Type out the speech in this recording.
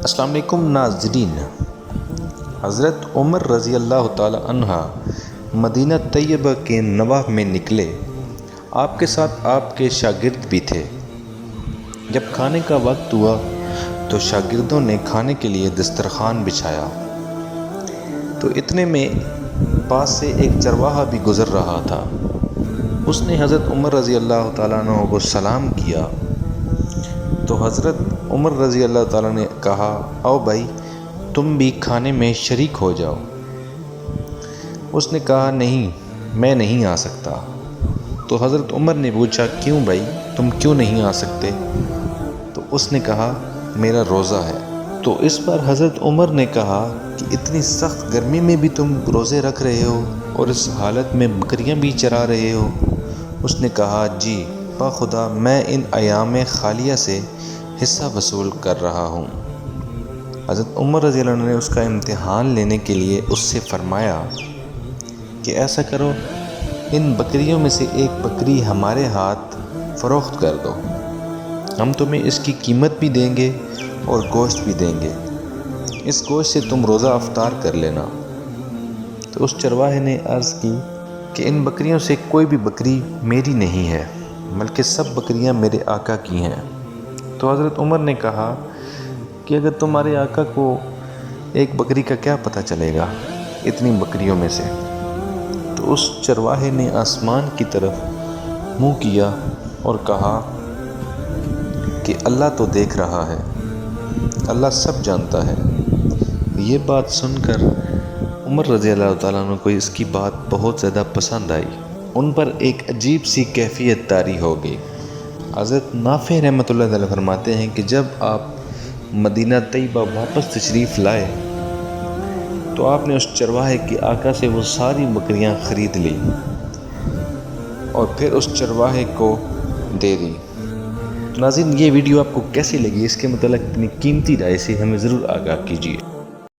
السلام علیکم ناظرین۔ حضرت عمر رضی اللہ تعالی عنہ مدینہ طیبہ کے نواح میں نکلے۔ آپ کے ساتھ آپ کے شاگرد بھی تھے۔ جب کھانے کا وقت ہوا تو شاگردوں نے کھانے کے لیے دسترخوان بچھایا تو اتنے میں پاس سے ایک چرواہا بھی گزر رہا تھا۔ اس نے حضرت عمر رضی اللہ تعالیٰ عنہ کو سلام کیا تو حضرت عمر رضی اللہ تعالیٰ نے کہا، آؤ بھائی تم بھی کھانے میں شریک ہو جاؤ۔ اس نے کہا، نہیں میں نہیں آ سکتا۔ تو حضرت عمر نے پوچھا، کیوں بھائی تم کیوں نہیں آ سکتے؟ تو اس نے کہا، میرا روزہ ہے۔ تو اس پر حضرت عمر نے کہا کہ اتنی سخت گرمی میں بھی تم روزے رکھ رہے ہو اور اس حالت میں بکریاں بھی چرا رہے ہو؟ اس نے کہا، جی بخدا میں ان ایام خالیہ سے حصہ وصول کر رہا ہوں۔ حضرت عمر رضی اللہ عنہ نے اس کا امتحان لینے کے لیے اس سے فرمایا کہ ایسا کرو، ان بکریوں میں سے ایک بکری ہمارے ہاتھ فروخت کر دو، ہم تمہیں اس کی قیمت بھی دیں گے اور گوشت بھی دیں گے، اس گوشت سے تم روزہ افطار کر لینا۔ تو اس چرواہے نے عرض کی کہ ان بکریوں سے کوئی بھی بکری میری نہیں ہے بلکہ سب بکریاں میرے آقا کی ہیں۔ تو حضرت عمر نے کہا کہ اگر تمہارے آقا کو ایک بکری کا کیا پتہ چلے گا اتنی بکریوں میں سے؟ تو اس چرواہے نے آسمان کی طرف منہ کیا اور کہا کہ اللہ تو دیکھ رہا ہے، اللہ سب جانتا ہے۔ یہ بات سن کر عمر رضی اللہ تعالیٰ عنہ کو اس کی بات بہت زیادہ پسند آئی۔ ان پر ایک عجیب سی کیفیت طاری ہو گئی۔ حضرت نافع رحمۃ اللہ علیہ فرماتے ہیں کہ جب آپ مدینہ طیبہ واپس تشریف لائے تو آپ نے اس چرواہے کی آقا سے وہ ساری بکریاں خرید لی اور پھر اس چرواہے کو دے دی۔ ناظرین، یہ ویڈیو آپ کو کیسی لگی؟ اس کے متعلق اپنی قیمتی رائے سے ہمیں ضرور آگاہ کیجیے۔